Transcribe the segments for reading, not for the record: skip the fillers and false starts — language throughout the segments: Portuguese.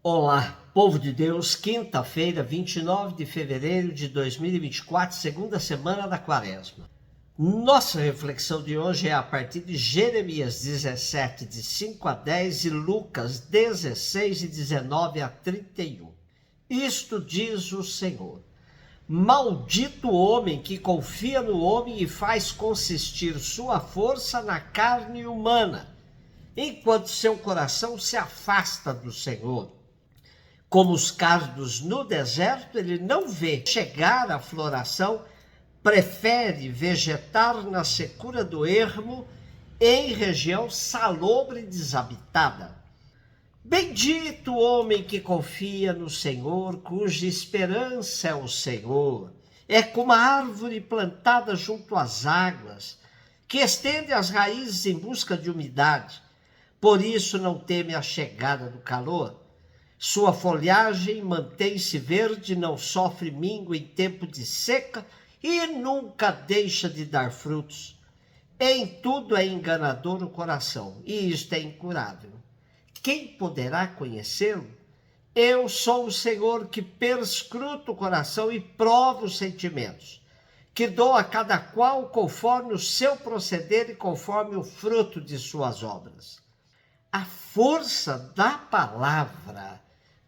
Olá, povo de Deus, quinta-feira, 29 de fevereiro de 2024, segunda semana da Quaresma. Nossa reflexão de hoje é a partir de Jeremias 17, de 5 a 10 e Lucas 16, de 19 a 31. Isto diz o Senhor: maldito o homem que confia no homem e faz consistir sua força na carne humana, enquanto seu coração se afasta do Senhor. Como os cardos no deserto, ele não vê chegar a floração, prefere vegetar na secura do ermo, em região salobre e desabitada. Bendito o homem que confia no Senhor, cuja esperança é o Senhor. É como a árvore plantada junto às águas, que estende as raízes em busca de umidade. Por isso não teme a chegada do calor. Sua folhagem mantém-se verde, não sofre míngua em tempo de seca e nunca deixa de dar frutos. Em tudo é enganador o coração, e isto é incurável. Quem poderá conhecê-lo? Eu sou o Senhor que perscruto o coração e provo os sentimentos, que dou a cada qual conforme o seu proceder e conforme o fruto de suas obras. A força da palavra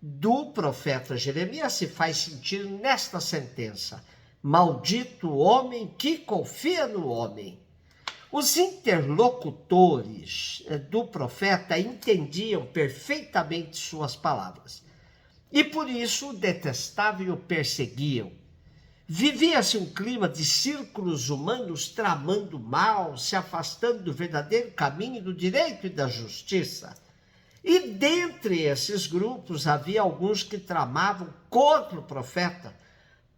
do profeta Jeremias se faz sentir nesta sentença: maldito o homem que confia no homem. Os interlocutores do profeta entendiam perfeitamente suas palavras e por isso o detestavam e o perseguiam. Vivia-se um clima de círculos humanos tramando mal, se afastando do verdadeiro caminho do direito e da justiça. E dentre esses grupos havia alguns que tramavam contra o profeta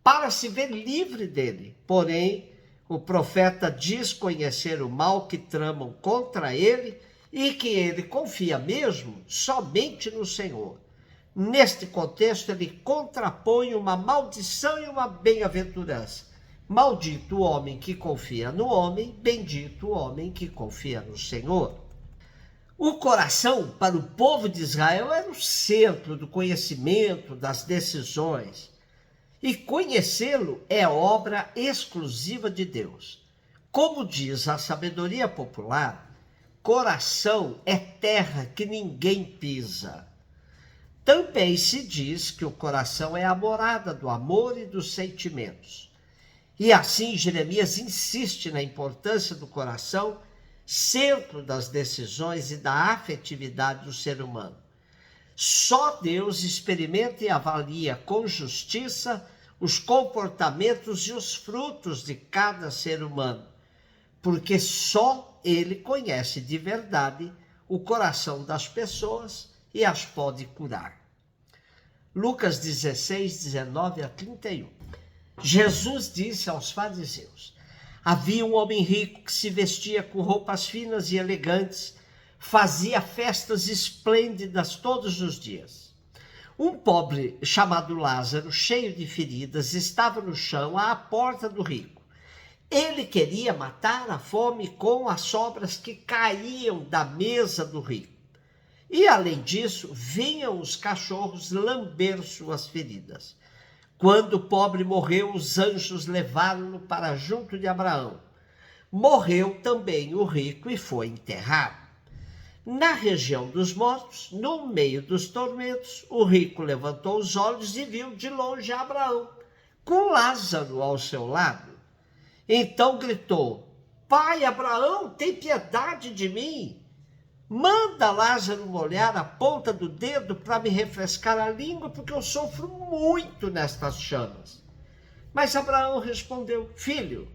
para se ver livre dele. Porém, o profeta diz conhecer o mal que tramam contra ele e que ele confia mesmo somente no Senhor. Neste contexto, ele contrapõe uma maldição e uma bem-aventurança. Maldito o homem que confia no homem, bendito o homem que confia no Senhor. O coração, para o povo de Israel, era o centro do conhecimento, das decisões. E conhecê-lo é obra exclusiva de Deus. Como diz a sabedoria popular, coração é terra que ninguém pisa. Também se diz que o coração é a morada do amor e dos sentimentos. E assim Jeremias insiste na importância do coração, centro das decisões e da afetividade do ser humano. Só Deus experimenta e avalia com justiça os comportamentos e os frutos de cada ser humano, porque só Ele conhece de verdade o coração das pessoas e as pode curar. Lucas 16, 19 a 31. Jesus disse aos fariseus: havia um homem rico que se vestia com roupas finas e elegantes, fazia festas esplêndidas todos os dias. Um pobre chamado Lázaro, cheio de feridas, estava no chão à porta do rico. Ele queria matar a fome com as sobras que caíam da mesa do rico. E, além disso, vinham os cachorros lamber suas feridas. Quando o pobre morreu, os anjos levaram-no para junto de Abraão. Morreu também o rico e foi enterrado. Na região dos mortos, no meio dos tormentos, o rico levantou os olhos e viu de longe Abraão, com Lázaro ao seu lado. Então gritou: Pai Abraão, tem piedade de mim. Manda Lázaro molhar a ponta do dedo para me refrescar a língua, porque eu sofro muito nestas chamas. Mas Abraão respondeu: Filho,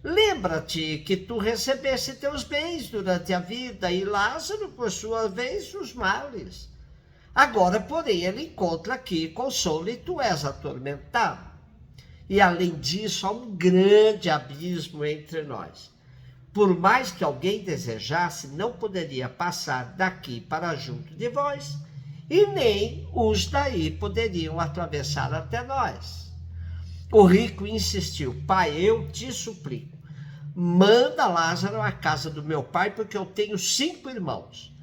lembra-te que tu recebeste teus bens durante a vida e Lázaro, por sua vez, os males. Agora, porém, ele encontra aqui consolo e tu és atormentado. E, além disso, há um grande abismo entre nós. Por mais que alguém desejasse, não poderia passar daqui para junto de vós, e nem os daí poderiam atravessar até nós. O rico insistiu: Pai, eu te suplico, manda Lázaro à casa do meu pai, porque eu tenho 5 irmãos.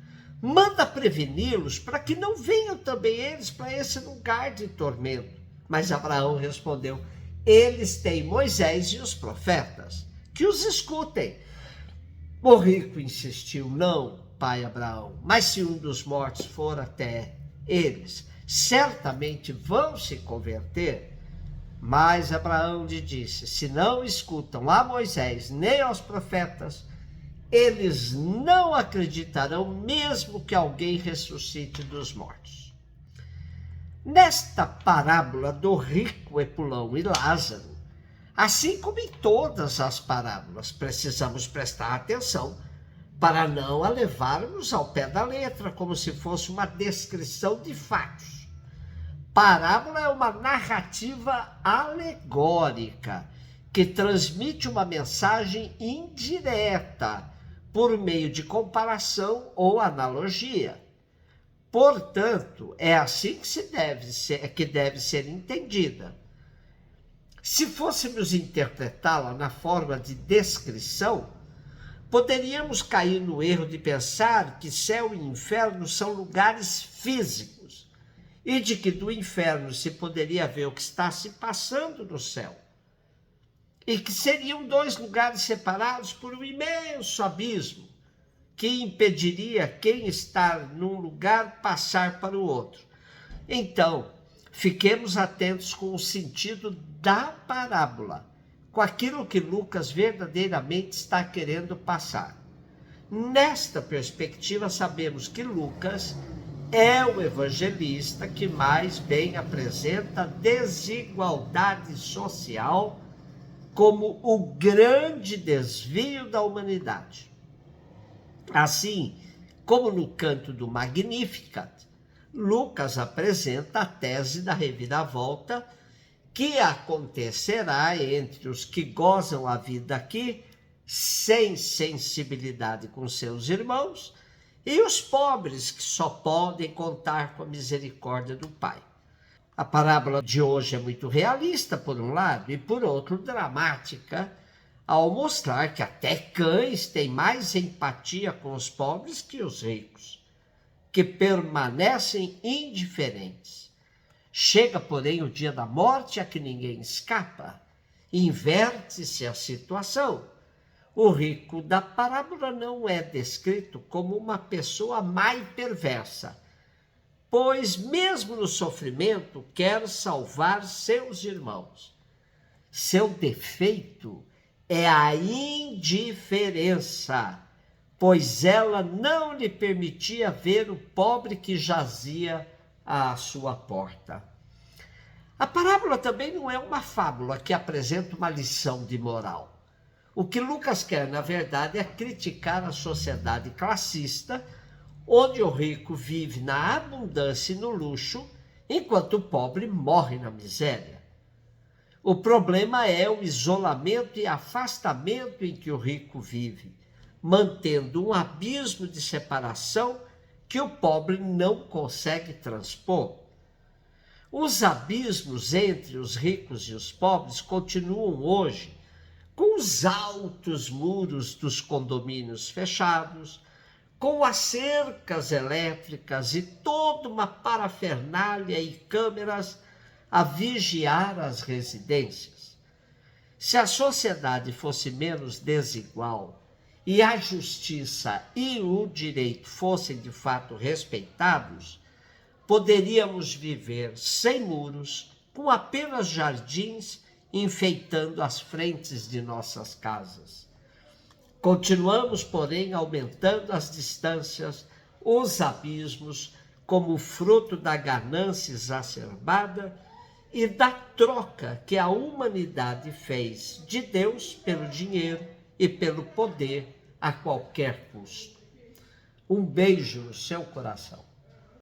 Manda preveni-los para que não venham também eles para esse lugar de tormento. Mas Abraão respondeu: eles têm Moisés e os profetas, que os escutem. O rico insistiu: não, pai Abraão, mas se um dos mortos for até eles, certamente vão se converter. Mas Abraão lhe disse: se não escutam a Moisés nem aos profetas, eles não acreditarão mesmo que alguém ressuscite dos mortos. Nesta parábola do rico Epulão e Lázaro, assim como em todas as parábolas, precisamos prestar atenção para não a levarmos ao pé da letra, como se fosse uma descrição de fatos. Parábola é uma narrativa alegórica que transmite uma mensagem indireta por meio de comparação ou analogia. Portanto, é assim que deve ser entendida. Se fôssemos interpretá-la na forma de descrição, poderíamos cair no erro de pensar que céu e inferno são lugares físicos e de que do inferno se poderia ver o que está se passando no céu, e que seriam dois lugares separados por um imenso abismo que impediria quem está num lugar passar para o outro. Então, fiquemos atentos com o sentido da parábola, com aquilo que Lucas verdadeiramente está querendo passar. Nesta perspectiva, sabemos que Lucas é o evangelista que mais bem apresenta a desigualdade social como o grande desvio da humanidade. Assim, como no canto do Magnificat, Lucas apresenta a tese da reviravolta que acontecerá entre os que gozam a vida aqui sem sensibilidade com seus irmãos e os pobres que só podem contar com a misericórdia do Pai. A parábola de hoje é muito realista, por um lado, e por outro, dramática, ao mostrar que até cães têm mais empatia com os pobres que os ricos, que permanecem indiferentes. Chega, porém, o dia da morte a que ninguém escapa. Inverte-se a situação. O rico da parábola não é descrito como uma pessoa má e perversa, pois mesmo no sofrimento quer salvar seus irmãos. Seu defeito é a indiferença, pois ela não lhe permitia ver o pobre que jazia à sua porta. A parábola também não é uma fábula que apresenta uma lição de moral. O que Lucas quer, na verdade, é criticar a sociedade classista, onde o rico vive na abundância e no luxo, enquanto o pobre morre na miséria. O problema é o isolamento e afastamento em que o rico vive, mantendo um abismo de separação que o pobre não consegue transpor. Os abismos entre os ricos e os pobres continuam hoje, com os altos muros dos condomínios fechados, com as cercas elétricas e toda uma parafernália e câmeras a vigiar as residências. Se a sociedade fosse menos desigual e a justiça e o direito fossem de fato respeitados, poderíamos viver sem muros, com apenas jardins enfeitando as frentes de nossas casas. Continuamos, porém, aumentando as distâncias, os abismos, como fruto da ganância exacerbada e da troca que a humanidade fez de Deus pelo dinheiro e pelo poder a qualquer custo. Um beijo no seu coração.